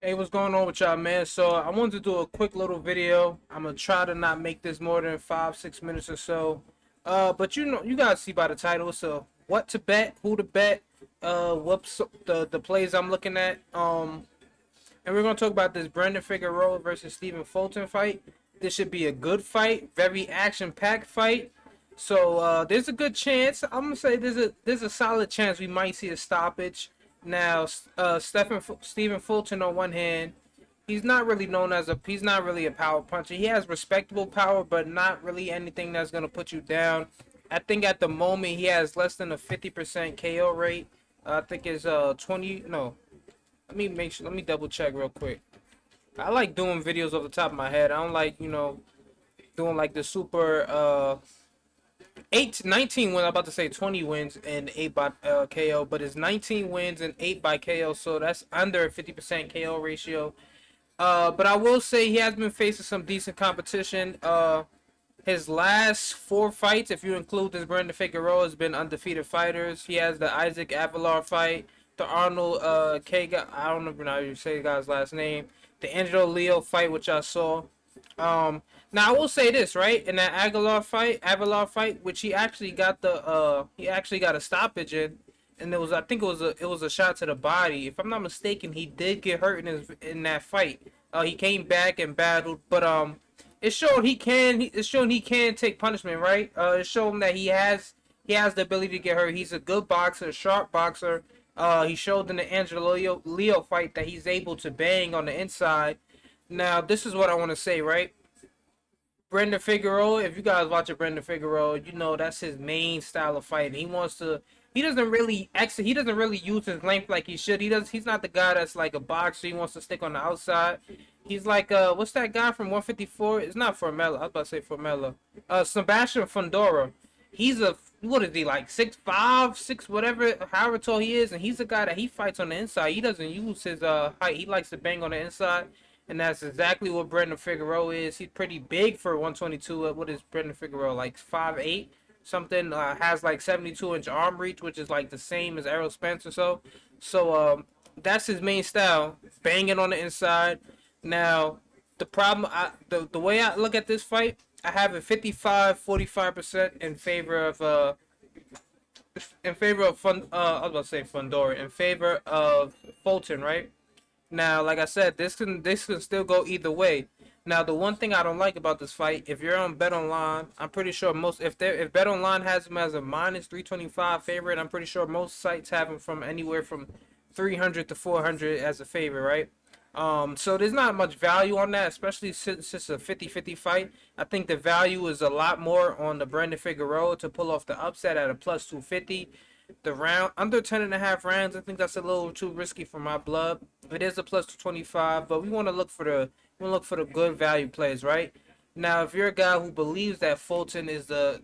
Hey, what's going on with y'all, man? So I wanted to do a quick little video. I'm gonna try to not make this more than 5, 6 minutes or so. But you know, you guys see by the title, so what to bet, who to bet, what's the plays I'm looking at. And we're gonna talk about this Brandon Figueroa versus Stephen Fulton fight. This should be a good fight, very action-packed fight. So there's a good chance. I'm gonna say there's a solid chance we might see a stoppage. Now, Stephen Fulton on one hand, he's not really known as he's not really a power puncher. He has respectable power, but not really anything that's gonna put you down. I think at the moment he has less than a 50% KO rate. I think it's 20. No, let me make sure. Let me double check real quick. I like doing videos off the top of my head. I don't like doing like the super 19 wins. I'm about to say 20 wins and 8 by KO, but it's 19 wins and 8 by KO, so that's under a 50% KO ratio. But I will say he has been facing some decent competition. His last 4 fights, if you include this Brandon Figueroa, has been undefeated fighters. He has the Isaac Avalar fight, the Arnold K guy. I don't know how you say the guy's last name. The Angelo Leo fight, which I saw. Now I will say this, right? In that Avalar fight, which he actually got a stoppage in, and I think it was a shot to the body. If I'm not mistaken, he did get hurt in that fight. He came back and battled, but it's shown he can take punishment, right? It's shown that he has the ability to get hurt. He's a good boxer, a sharp boxer. He showed in the Angelo Leo fight that he's able to bang on the inside. Now, this is what I want to say, right? Brendan Figueroa, if you guys watch a Brendan Figueroa, you know that's his main style of fighting. He doesn't really he doesn't really use his length like he should. He's not the guy that's like a boxer. He wants to stick on the outside. He's like what's that guy from 154? It's not Formella. I was about to say Formella. Sebastian Fundora. He's a what is he like 6'5", 6 whatever, however tall he is, and he's a guy that he fights on the inside. He doesn't use his height. He likes to bang on the inside. And that's exactly what Brendan Figueroa is. He's pretty big for 122. What is Brendan Figueroa, like 5'8"? Something, has like 72-inch arm reach, which is like the same as Errol Spence or so. So that's his main style, banging on the inside. Now, the problem, the way I look at this fight, I have it 55-45% in favor of I was about to say Fundora, in favor of Fulton, right? Now, like I said, this can still go either way. Now, the one thing I don't like about this fight, if you're on Bet Online, I'm pretty sure if Bet Online has him as a minus 325 favorite, I'm pretty sure most sites have him from anywhere from 300 to 400 as a favorite, right? So there's not much value on that, especially since it's a 50-50 fight. I think the value is a lot more on the Brandon Figueroa to pull off the upset at a plus 250. The round under 10.5 rounds, I think that's a little too risky for my blood. It is a plus 225, but we want to look for the good value plays, right? Now, if you're a guy who believes that Fulton is the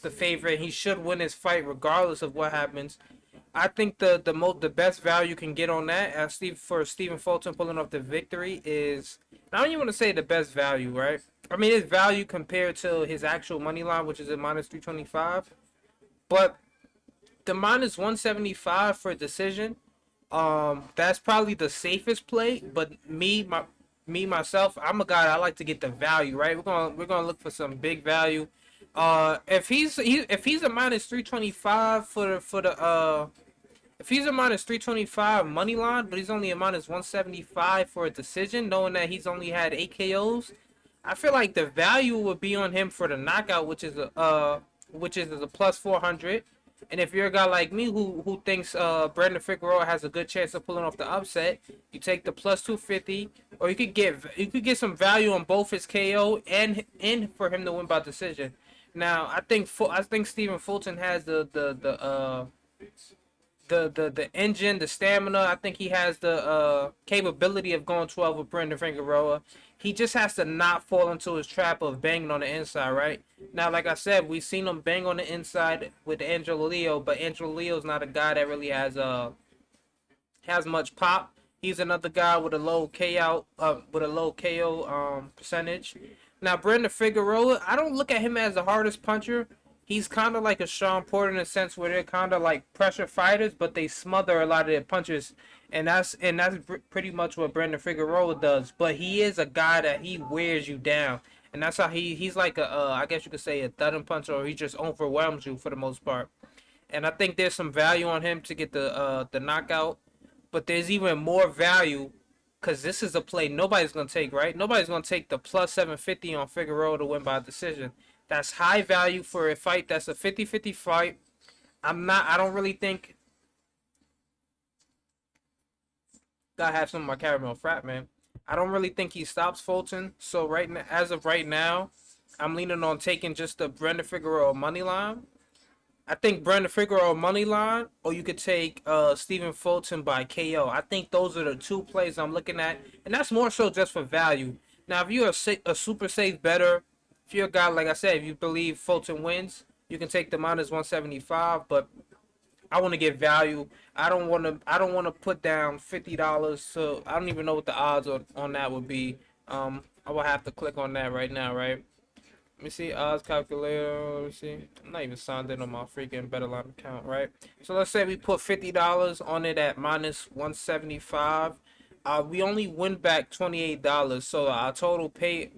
favorite, he should win his fight regardless of what happens. I think the best value you can get on that for Stephen Fulton pulling off the victory is, I don't even want to say the best value, right? I mean, his value compared to his actual money line, which is a minus 325, but the minus 175 for a decision, that's probably the safest play. But myself, I'm a guy that I like to get the value, right? We're gonna look for some big value. If he's a minus 325 if he's a minus 325 money line, but he's only a minus 175 for a decision, knowing that he's only had 8 KOs, I feel like the value would be on him for the knockout, which is a plus 400. And if you're a guy like me who thinks Brandon Figueroa has a good chance of pulling off the upset, you take the plus 250, or you could get some value on both his KO and for him to win by decision. Now, I think Stephen Fulton has the engine, the stamina. I think he has the capability of going 12 with Brendan Figueroa. He just has to not fall into his trap of banging on the inside, right? Now, like I said, we've seen him bang on the inside with Angelo Leo, but Angelo Leo's not a guy that really has much pop. He's another guy with a low KO percentage. Now, Brendan Figueroa, I don't look at him as the hardest puncher. He's kind of like a Sean Porter in a sense where they're kind of like pressure fighters, but they smother a lot of their punches and that's pretty much what Brandon Figueroa does. But he is a guy that he wears you down, and that's how he's like a I guess you could say a thudding puncher, or he just overwhelms you for the most part. And I think there's some value on him to get the knockout, but there's even more value because this is a play nobody's gonna take, right? Nobody's gonna take the plus 750 on Figueroa to win by decision. That's high value for a fight. That's a 50-50 fight. I don't really think. Gotta have some of my caramel frap, man. I don't really think he stops Fulton. So right now, as of right now, I'm leaning on taking just the Brandon Figueroa money line. I think Brandon Figueroa money line, or you could take Stephen Fulton by KO. I think those are the two plays I'm looking at, and that's more so just for value. Now, if you're a super safe better, if you're a guy like I said, if you believe Fulton wins, you can take the minus 175. But I want to get value. I don't want to. I don't want to put down $50. So I don't even know what the odds on that would be. I will have to click on that right now, right? Let me see, odds calculator. Let me see. I'm not even signed in on my freaking BetterLine account, right? So let's say we put $50 on it at minus 175. We only win back $28. So our total pay,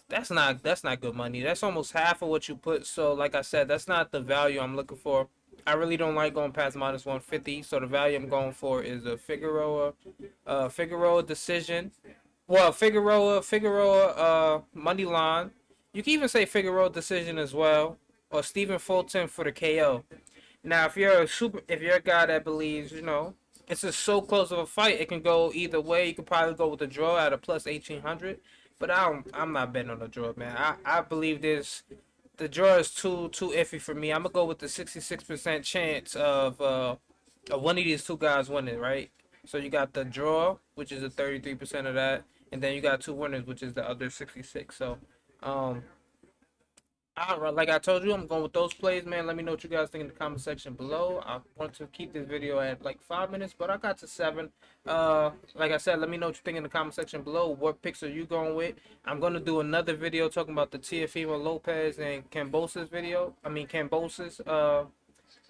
that's not good money. That's almost half of what you put. So like I said, that's not the value I'm looking for. I really don't like going past minus 150. So the value I'm going for is a Figueroa decision. Well, Figueroa money line. You can even say Figueroa decision as well, or Stephen Fulton for the KO. Now, if you're a guy that believes, it's just so close of a fight, it can go either way. You could probably go with a draw at a plus 1800, but I'm not betting on the draw, man. I believe the draw is too iffy for me. I'm gonna go with the 66% chance of one of these two guys winning, right? So you got the draw, which is a 33% of that, and then you got two winners, which is the other 66. So, um, like I told you, I'm going with those plays, man. Let me know what you guys think in the comment section below. I want to keep this video at like 5 minutes, but I got to 7. Like I said, let me know what you think in the comment section below. What picks are you going with? I'm gonna do another video talking about the Teofimo Lopez and Cambosa's video. I mean Cambosa's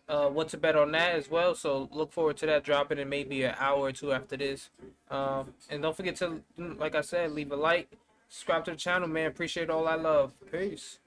what to bet on that as well. So look forward to that dropping in maybe an hour or two after this. And don't forget to, like I said, leave a like, subscribe to the channel, man. Appreciate all that love. Peace.